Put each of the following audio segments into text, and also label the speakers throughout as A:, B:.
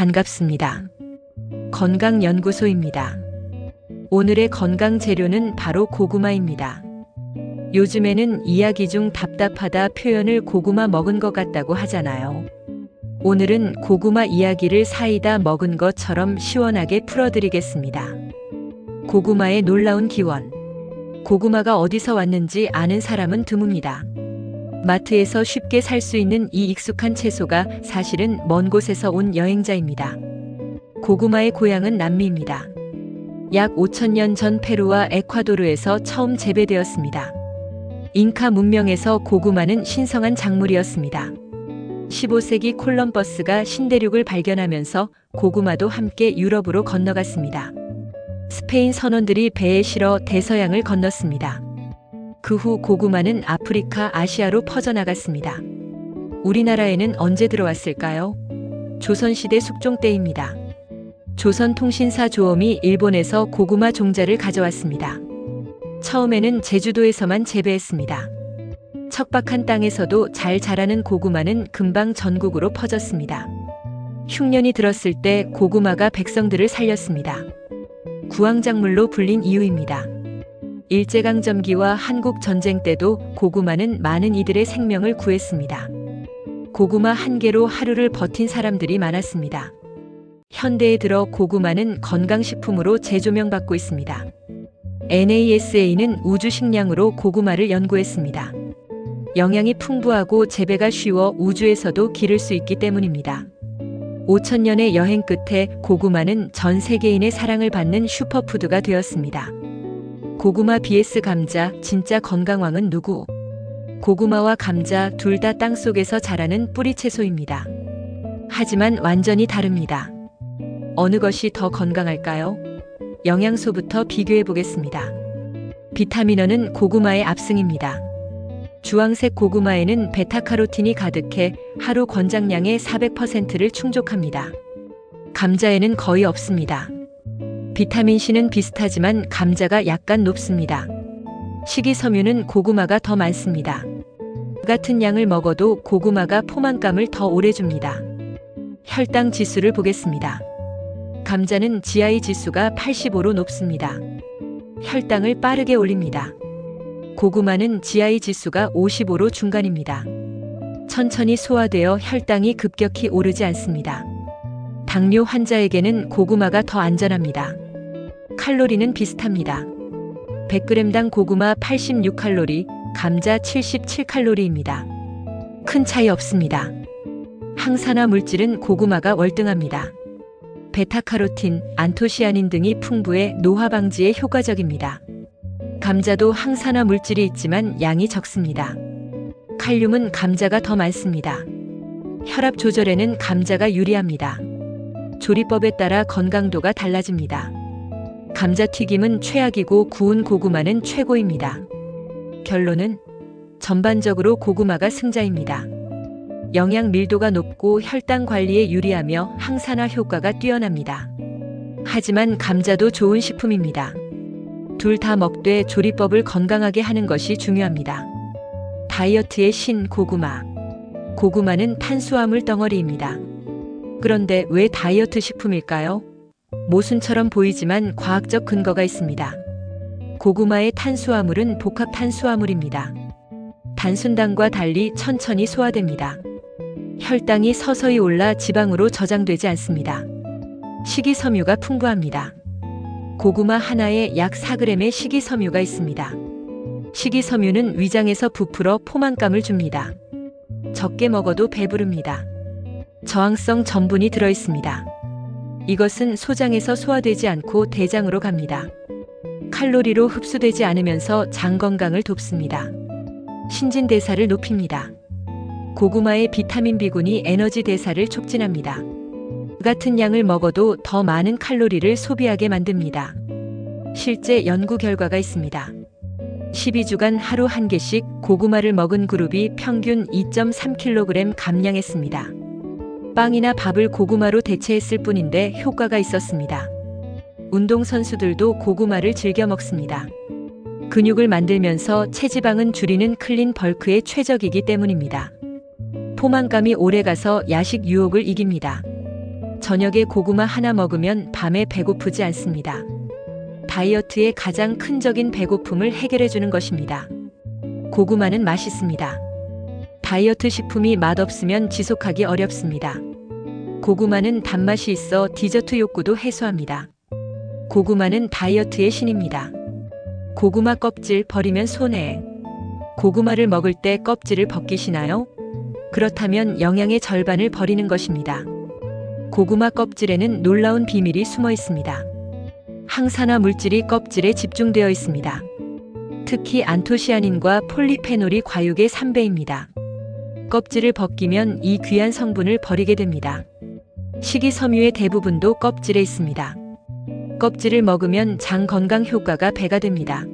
A: 반갑습니다. 건강연구소입니다. 오늘의 건강 재료는 바로 고구마입니다. 요즘에는 이야기 중 답답하다 표현을 고구마 먹은 것 같다고 하잖아요. 오늘은 고구마 이야기를 사이다 먹은 것처럼 시원하게 풀어드리겠습니다. 고구마의 놀라운 기원. 고구마가 어디서 왔는지 아는 사람은 드뭅니다. 마트에서 쉽게 살 수 있는 이 익숙한 채소가 사실은 먼 곳에서 온 여행자입니다. 고구마의 고향은 남미입니다. 약 5,000년 전 페루와 에콰도르에서 처음 재배되었습니다. 잉카 문명에서 고구마는 신성한 작물이었습니다. 15세기 콜럼버스가 신대륙을 발견하면서 고구마도 함께 유럽으로 건너갔습니다. 스페인 선원들이 배에 실어 대서양을 건넜습니다. 그 후 고구마는 아프리카, 아시아로 퍼져나갔습니다. 우리나라에는 언제 들어왔을까요? 조선시대 숙종 때입니다. 조선통신사 조엄이 일본에서 고구마 종자를 가져왔습니다. 처음에는 제주도에서만 재배했습니다. 척박한 땅에서도 잘 자라는 고구마는 금방 전국으로 퍼졌습니다. 흉년이 들었을 때 고구마가 백성들을 살렸습니다. 구황작물로 불린 이유입니다. 일제강점기와 한국전쟁 때도 고구마는 많은 이들의 생명을 구했습니다. 고구마 한 개로 하루를 버틴 사람들이 많았습니다. 현대에 들어 고구마는 건강식품으로 재조명받고 있습니다. NASA는 우주식량으로 고구마를 연구했습니다. 영양이 풍부하고 재배가 쉬워 우주에서도 기를 수 있기 때문입니다. 5,000년의 여행 끝에 고구마는 전 세계인의 사랑을 받는 슈퍼푸드가 되었습니다. 고구마 vs 감자, 진짜 건강왕은 누구? 고구마와 감자 둘 다 땅속에서 자라는 뿌리 채소입니다. 하지만 완전히 다릅니다. 어느 것이 더 건강할까요? 영양소부터 비교해 보겠습니다. 비타민어는 고구마의 압승입니다. 주황색 고구마에는 베타카로틴이 가득해 하루 권장량의 400%를 충족합니다. 감자에는 거의 없습니다. 비타민C는 비슷하지만 감자가 약간 높습니다. 식이섬유는 고구마가 더 많습니다. 같은 양을 먹어도 고구마가 포만감을 더 오래 줍니다. 혈당 지수를 보겠습니다. 감자는 GI 지수가 85로 높습니다. 혈당을 빠르게 올립니다. 고구마는 GI 지수가 55로 중간입니다. 천천히 소화되어 혈당이 급격히 오르지 않습니다. 당뇨 환자에게는 고구마가 더 안전합니다. 칼로리는 비슷합니다. 100g당 고구마 86칼로리, 감자 77칼로리입니다. 큰 차이 없습니다. 항산화 물질은 고구마가 월등합니다. 베타카로틴, 안토시아닌 등이 풍부해 노화 방지에 효과적입니다. 감자도 항산화 물질이 있지만 양이 적습니다. 칼륨은 감자가 더 많습니다. 혈압 조절에는 감자가 유리합니다. 조리법에 따라 건강도가 달라집니다. 감자튀김은 최악이고 구운 고구마는 최고입니다. 결론은 전반적으로 고구마가 승자입니다. 영양 밀도가 높고 혈당 관리에 유리하며 항산화 효과가 뛰어납니다. 하지만 감자도 좋은 식품입니다. 둘 다 먹되 조리법을 건강하게 하는 것이 중요합니다. 다이어트의 신 고구마. 고구마는 탄수화물 덩어리입니다. 그런데 왜 다이어트 식품일까요? 모순처럼 보이지만 과학적 근거가 있습니다. 고구마의 탄수화물은 복합 탄수화물입니다. 단순당과 달리 천천히 소화됩니다. 혈당이 서서히 올라 지방으로 저장되지 않습니다. 식이섬유가 풍부합니다. 고구마 하나에 약 4g의 식이섬유가 있습니다. 식이섬유는 위장에서 부풀어 포만감을 줍니다. 적게 먹어도 배부릅니다. 저항성 전분이 들어있습니다. 이것은 소장에서 소화되지 않고 대장으로 갑니다. 칼로리로 흡수되지 않으면서 장 건강을 돕습니다. 신진대사를 높입니다. 고구마의 비타민 B군이 에너지 대사를 촉진합니다. 같은 양을 먹어도 더 많은 칼로리를 소비하게 만듭니다. 실제 연구 결과가 있습니다. 12주간 하루 한 개씩 고구마를 먹은 그룹이 평균 2.3kg 감량했습니다. 빵이나 밥을 고구마로 대체했을 뿐인데 효과가 있었습니다. 운동선수들도 고구마를 즐겨 먹습니다. 근육을 만들면서 체지방은 줄이는 클린 벌크의 최적이기 때문입니다. 포만감이 오래가서 야식 유혹을 이깁니다. 저녁에 고구마 하나 먹으면 밤에 배고프지 않습니다. 다이어트의 가장 큰적인 배고픔을 해결해주는 것입니다. 고구마는 맛있습니다. 다이어트 식품이 맛없으면 지속하기 어렵습니다. 고구마는 단맛이 있어 디저트 욕구도 해소합니다. 고구마는 다이어트의 신입니다. 고구마 껍질 버리면 손해. 고구마를 먹을 때 껍질을 벗기시나요? 그렇다면 영양의 절반을 버리는 것입니다. 고구마 껍질에는 놀라운 비밀이 숨어 있습니다. 항산화 물질이 껍질에 집중되어 있습니다. 특히 안토시아닌과 폴리페놀이 과육의 3배입니다. 껍질을 벗기면 이 귀한 성분을 버리게 됩니다. 식이섬유의 대부분도 껍질에 있습니다. 껍질을 먹으면 장 건강 효과가 배가 됩니다.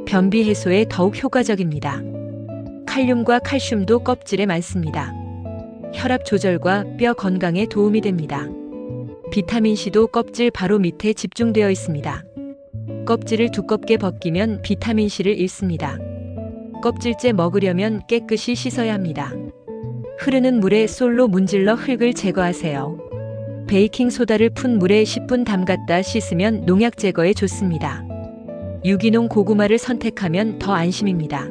A: 변비 해소에 더욱 효과적입니다. 칼륨과 칼슘도 껍질에 많습니다. 혈압 조절과 뼈 건강에 도움이 됩니다. 비타민C도 껍질 바로 밑에 집중되어 있습니다. 껍질을 두껍게 벗기면 비타민C를 잃습니다. 껍질째 먹으려면 깨끗이 씻어야 합니다. 흐르는 물에 솔로 문질러 흙을 제거하세요. 베이킹소다를 푼 물에 10분 담갔다 씻으면 농약 제거에 좋습니다. 유기농 고구마를 선택하면 더 안심입니다.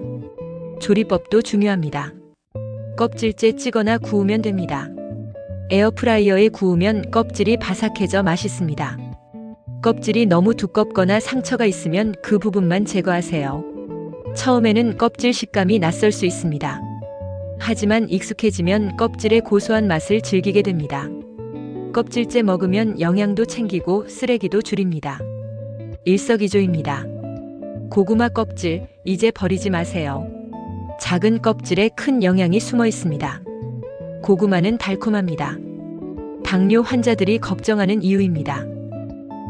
A: 조리법도 중요합니다. 껍질째 찌거나 구우면 됩니다. 에어프라이어에 구우면 껍질이 바삭해져 맛있습니다. 껍질이 너무 두껍거나 상처가 있으면 그 부분만 제거하세요. 처음에는 껍질 식감이 낯설 수 있습니다. 하지만 익숙해지면 껍질의 고소한 맛을 즐기게 됩니다. 껍질째 먹으면 영양도 챙기고 쓰레기도 줄입니다. 일석이조입니다. 고구마 껍질, 이제 버리지 마세요. 작은 껍질에 큰 영양이 숨어 있습니다. 고구마는 달콤합니다. 당뇨 환자들이 걱정하는 이유입니다.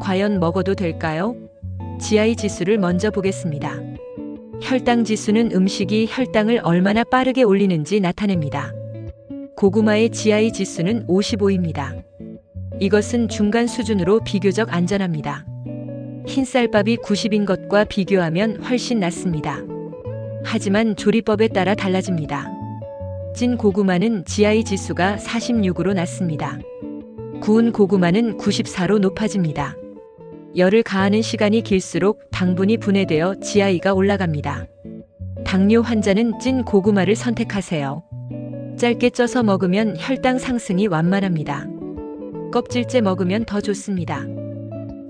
A: 과연 먹어도 될까요? GI 지수를 먼저 보겠습니다. 혈당 지수는 음식이 혈당을 얼마나 빠르게 올리는지 나타냅니다. 고구마의 GI 지수는 55입니다. 이것은 중간 수준으로 비교적 안전합니다. 흰쌀밥이 90인 것과 비교하면 훨씬 낫습니다. 하지만 조리법에 따라 달라집니다. 찐 고구마는 GI 지수가 46으로 낮습니다. 구운 고구마는 94로 높아집니다. 열을 가하는 시간이 길수록 당분이 분해되어 GI가 올라갑니다. 당뇨 환자는 찐 고구마를 선택하세요. 짧게 쪄서 먹으면 혈당 상승이 완만합니다. 껍질째 먹으면 더 좋습니다.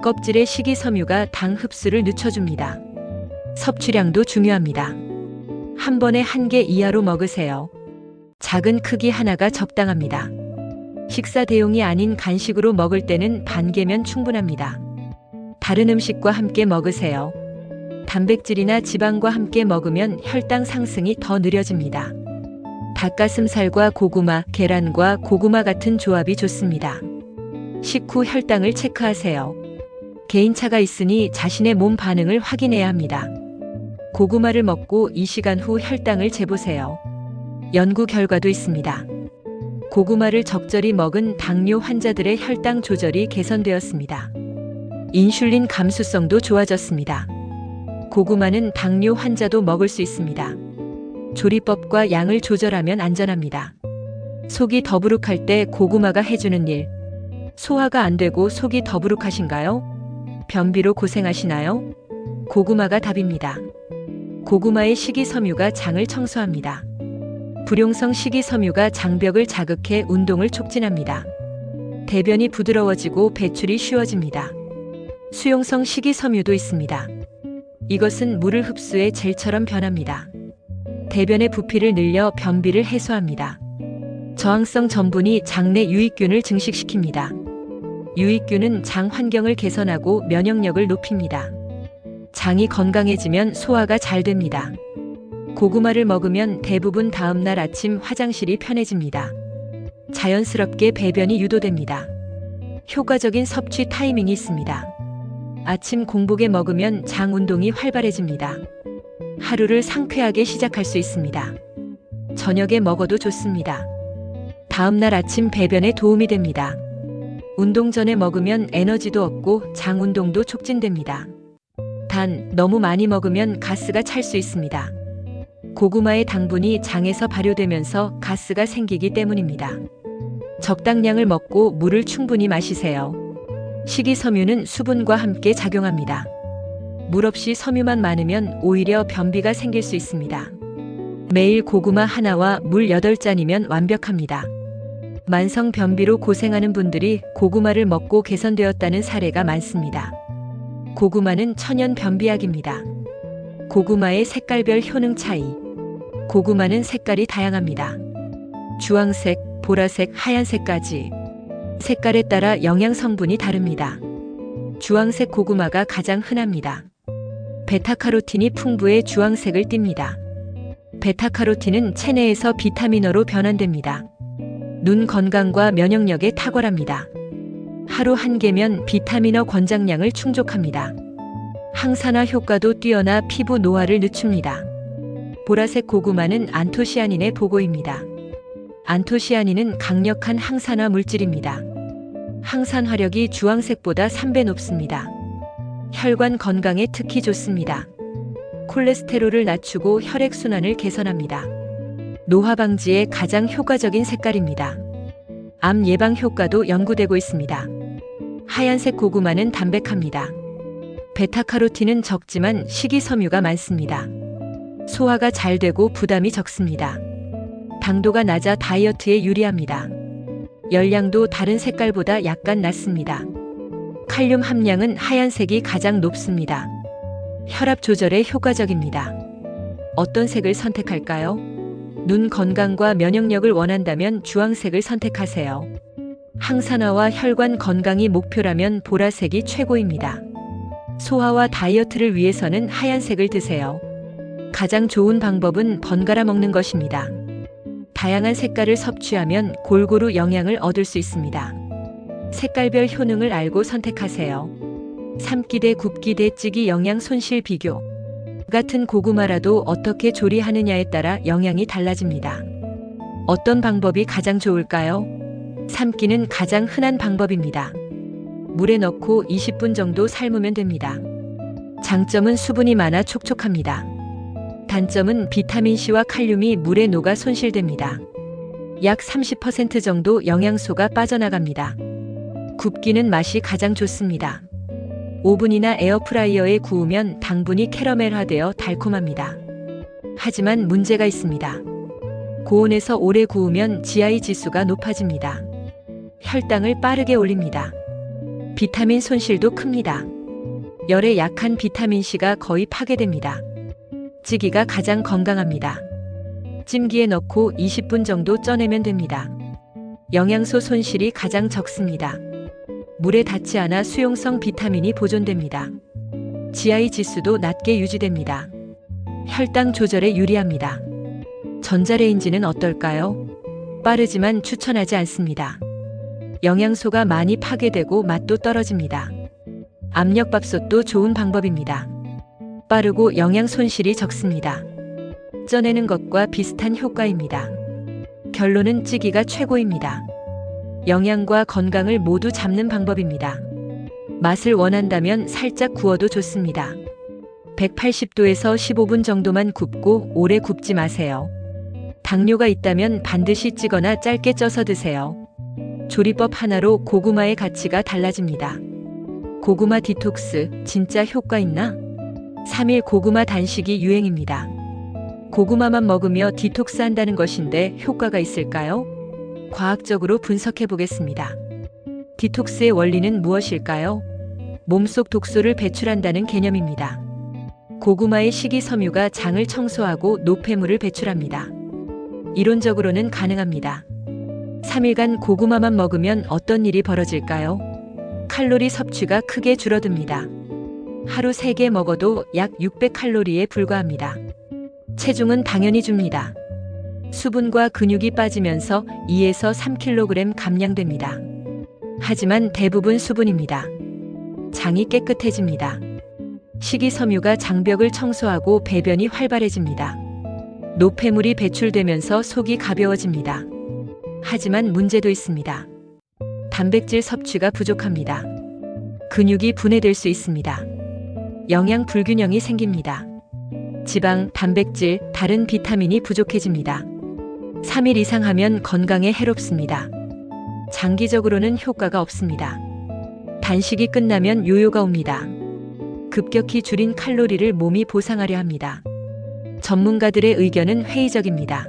A: 껍질의 식이섬유가 당 흡수를 늦춰줍니다. 섭취량도 중요합니다. 한 번에 1개 이하로 먹으세요. 작은 크기 하나가 적당합니다. 식사 대용이 아닌 간식으로 먹을 때는 반 개면 충분합니다. 다른 음식과 함께 먹으세요. 단백질이나 지방과 함께 먹으면 혈당 상승이 더 느려집니다. 닭가슴살과 고구마, 계란과 고구마 같은 조합이 좋습니다. 식후 혈당을 체크하세요. 개인차가 있으니 자신의 몸 반응을 확인해야 합니다. 고구마를 먹고 2시간 후 혈당을 재보세요. 연구 결과도 있습니다. 고구마를 적절히 먹은 당뇨 환자들의 혈당 조절이 개선되었습니다. 인슐린 감수성도 좋아졌습니다. 고구마는 당뇨 환자도 먹을 수 있습니다. 조리법과 양을 조절하면 안전합니다. 속이 더부룩할 때 고구마가 해주는 일. 소화가 안 되고 속이 더부룩하신가요? 변비로 고생하시나요? 고구마가 답입니다. 고구마의 식이섬유가 장을 청소합니다. 불용성 식이섬유가 장벽을 자극해 운동을 촉진합니다. 대변이 부드러워지고 배출이 쉬워집니다. 수용성 식이섬유도 있습니다. 이것은 물을 흡수해 젤처럼 변합니다. 대변의 부피를 늘려 변비를 해소합니다. 저항성 전분이 장내 유익균을 증식시킵니다. 유익균은 장 환경을 개선하고 면역력을 높입니다. 장이 건강해지면 소화가 잘 됩니다. 고구마를 먹으면 대부분 다음날 아침 화장실이 편해집니다. 자연스럽게 배변이 유도됩니다. 효과적인 섭취 타이밍이 있습니다. 아침 공복에 먹으면 장 운동이 활발해집니다. 하루를 상쾌하게 시작할 수 있습니다. 저녁에 먹어도 좋습니다. 다음날 아침 배변에 도움이 됩니다. 운동 전에 먹으면 에너지도 얻고 장 운동도 촉진됩니다. 단, 너무 많이 먹으면 가스가 찰 수 있습니다. 고구마의 당분이 장에서 발효되면서 가스가 생기기 때문입니다. 적당량을 먹고 물을 충분히 마시세요. 식이섬유는 수분과 함께 작용합니다. 물 없이 섬유만 많으면 오히려 변비가 생길 수 있습니다. 매일 고구마 하나와 물 8잔이면 완벽합니다. 만성 변비로 고생하는 분들이 고구마를 먹고 개선되었다는 사례가 많습니다. 고구마는 천연 변비약입니다. 고구마의 색깔별 효능 차이. 고구마는 색깔이 다양합니다. 주황색, 보라색, 하얀색까지. 색깔에 따라 영양 성분이 다릅니다. 주황색 고구마가 가장 흔합니다. 베타카로틴이 풍부해 주황색을 띱니다. 베타카로틴은 체내에서 비타민어로 변환됩니다. 눈 건강과 면역력에 탁월합니다. 하루 1개면 비타민어 권장량을 충족합니다. 항산화 효과도 뛰어나 피부 노화를 늦춥니다. 보라색 고구마는 안토시아닌의 보고입니다. 안토시아닌은 강력한 항산화 물질입니다. 항산화력이 주황색보다 3배 높습니다. 혈관 건강에 특히 좋습니다. 콜레스테롤을 낮추고 혈액순환을 개선합니다. 노화 방지에 가장 효과적인 색깔입니다. 암 예방 효과도 연구되고 있습니다. 하얀색 고구마는 담백합니다. 베타카로틴은 적지만 식이섬유가 많습니다. 소화가 잘 되고 부담이 적습니다. 당도가 낮아 다이어트에 유리합니다. 열량도 다른 색깔보다 약간 낮습니다. 칼륨 함량은 하얀색이 가장 높습니다. 혈압 조절에 효과적입니다. 어떤 색을 선택할까요? 눈 건강과 면역력을 원한다면 주황색을 선택하세요. 항산화와 혈관 건강이 목표라면 보라색이 최고입니다. 소화와 다이어트를 위해서는 하얀색을 드세요. 가장 좋은 방법은 번갈아 먹는 것입니다. 다양한 색깔을 섭취하면 골고루 영양을 얻을 수 있습니다. 색깔별 효능을 알고 선택하세요. 삶기 대 굽기 대 찌기 영양 손실 비교. 같은 고구마라도 어떻게 조리하느냐에 따라 영양이 달라집니다. 어떤 방법이 가장 좋을까요? 삶기는 가장 흔한 방법입니다. 물에 넣고 20분 정도 삶으면 됩니다. 장점은 수분이 많아 촉촉합니다. 단점은 비타민C와 칼륨이 물에 녹아 손실됩니다. 약 30% 정도 영양소가 빠져나갑니다. 굽기는 맛이 가장 좋습니다. 오븐이나 에어프라이어에 구우면 당분이 캐러멜화되어 달콤합니다. 하지만 문제가 있습니다. 고온에서 오래 구우면 GI 지수가 높아집니다. 혈당을 빠르게 올립니다. 비타민 손실도 큽니다. 열에 약한 비타민C가 거의 파괴됩니다. 찌기가 가장 건강합니다. 찜기에 넣고 20분 정도 쪄내면 됩니다. 영양소 손실이 가장 적습니다. 물에 닿지 않아 수용성 비타민이 보존됩니다. GI 지수도 낮게 유지됩니다. 혈당 조절에 유리합니다. 전자레인지는 어떨까요? 빠르지만 추천하지 않습니다. 영양소가 많이 파괴되고 맛도 떨어집니다. 압력밥솥도 좋은 방법입니다. 빠르고 영양 손실이 적습니다. 쪄내는 것과 비슷한 효과입니다. 결론은 찌기가 최고입니다. 영양과 건강을 모두 잡는 방법입니다. 맛을 원한다면 살짝 구워도 좋습니다. 180도에서 15분 정도만 굽고 오래 굽지 마세요. 당뇨가 있다면 반드시 찌거나 짧게 쪄서 드세요. 조리법 하나로 고구마의 가치가 달라집니다. 고구마 디톡스 진짜 효과 있나? 3일 고구마 단식이 유행입니다. 고구마만 먹으며 디톡스 한다는 것인데 효과가 있을까요? 과학적으로 분석해 보겠습니다. 디톡스의 원리는 무엇일까요? 몸속 독소를 배출한다는 개념입니다. 고구마의 식이섬유가 장을 청소하고 노폐물을 배출합니다. 이론적으로는 가능합니다. 3일간 고구마만 먹으면 어떤 일이 벌어질까요? 칼로리 섭취가 크게 줄어듭니다. 하루 3개 먹어도 약 600칼로리에 불과합니다. 체중은 당연히 줍니다. 수분과 근육이 빠지면서 2에서 3kg 감량됩니다. 하지만 대부분 수분입니다. 장이 깨끗해집니다. 식이섬유가 장벽을 청소하고 배변이 활발해집니다. 노폐물이 배출되면서 속이 가벼워집니다. 하지만 문제도 있습니다. 단백질 섭취가 부족합니다. 근육이 분해될 수 있습니다. 영양 불균형이 생깁니다. 지방, 단백질, 다른 비타민이 부족해집니다. 3일 이상 하면 건강에 해롭습니다. 장기적으로는 효과가 없습니다. 단식이 끝나면 요요가 옵니다. 급격히 줄인 칼로리를 몸이 보상하려 합니다. 전문가들의 의견은 회의적입니다.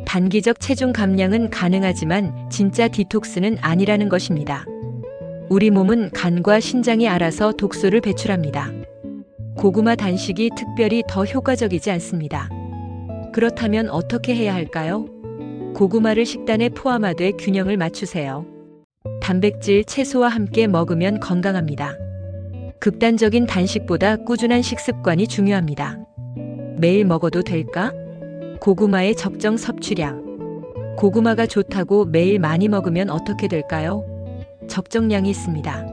A: 단기적 체중 감량은 가능하지만 진짜 디톡스는 아니라는 것입니다. 우리 몸은 간과 신장이 알아서 독소를 배출합니다. 고구마 단식이 특별히 더 효과적이지 않습니다. 그렇다면 어떻게 해야 할까요? 고구마를 식단에 포함하되 균형을 맞추세요. 단백질, 채소와 함께 먹으면 건강합니다. 극단적인 단식보다 꾸준한 식습관이 중요합니다. 매일 먹어도 될까? 고구마의 적정 섭취량. 고구마가 좋다고 매일 많이 먹으면 어떻게 될까요? 적정량이 있습니다.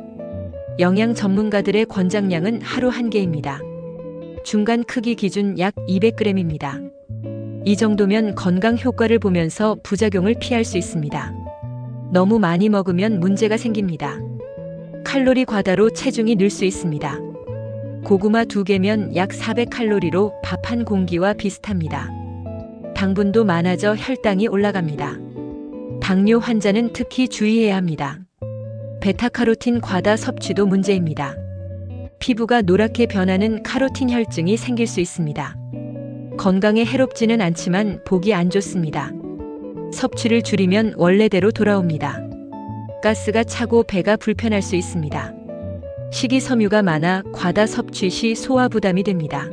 A: 영양 전문가들의 권장량은 하루 1개입니다. 중간 크기 기준 약 200g입니다. 이 정도면 건강 효과를 보면서 부작용을 피할 수 있습니다. 너무 많이 먹으면 문제가 생깁니다. 칼로리 과다로 체중이 늘 수 있습니다. 고구마 2개면 약 400칼로리로 밥 한 공기와 비슷합니다. 당분도 많아져 혈당이 올라갑니다. 당뇨 환자는 특히 주의해야 합니다. 베타카로틴 과다 섭취도 문제입니다. 피부가 노랗게 변하는 카로틴 혈증이 생길 수 있습니다. 건강에 해롭지는 않지만 보기 안 좋습니다. 섭취를 줄이면 원래대로 돌아옵니다. 가스가 차고 배가 불편할 수 있습니다. 식이섬유가 많아 과다 섭취 시 소화 부담이 됩니다.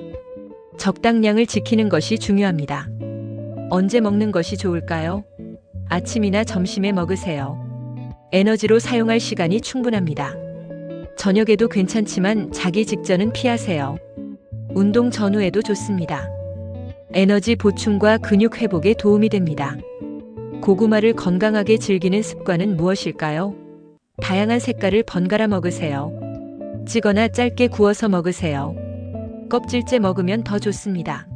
A: 적당량을 지키는 것이 중요합니다. 언제 먹는 것이 좋을까요? 아침이나 점심에 먹으세요. 에너지로 사용할 시간이 충분합니다. 저녁에도 괜찮지만 자기 직전은 피하세요. 운동 전후에도 좋습니다. 에너지 보충과 근육 회복에 도움이 됩니다. 고구마를 건강하게 즐기는 습관은 무엇일까요? 다양한 색깔을 번갈아 먹으세요. 찌거나 짧게 구워서 먹으세요. 껍질째 먹으면 더 좋습니다.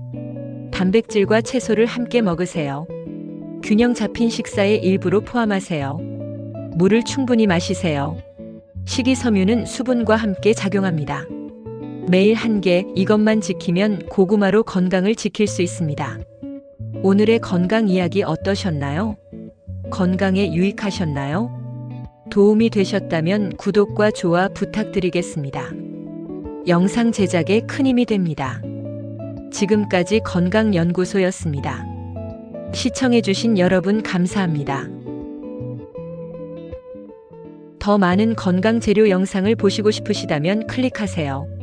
A: 단백질과 채소를 함께 먹으세요. 균형 잡힌 식사에 일부러 포함하세요. 물을 충분히 마시세요. 식이섬유는 수분과 함께 작용합니다. 매일 1개, 이것만 지키면 고구마로 건강을 지킬 수 있습니다. 오늘의 건강 이야기 어떠셨나요? 건강에 유익하셨나요? 도움이 되셨다면 구독과 좋아 부탁드리겠습니다. 영상 제작에 큰 힘이 됩니다. 지금까지 건강연구소였습니다. 시청해주신 여러분 감사합니다. 더 많은 건강 재료 영상을 보시고 싶으시다면 클릭하세요.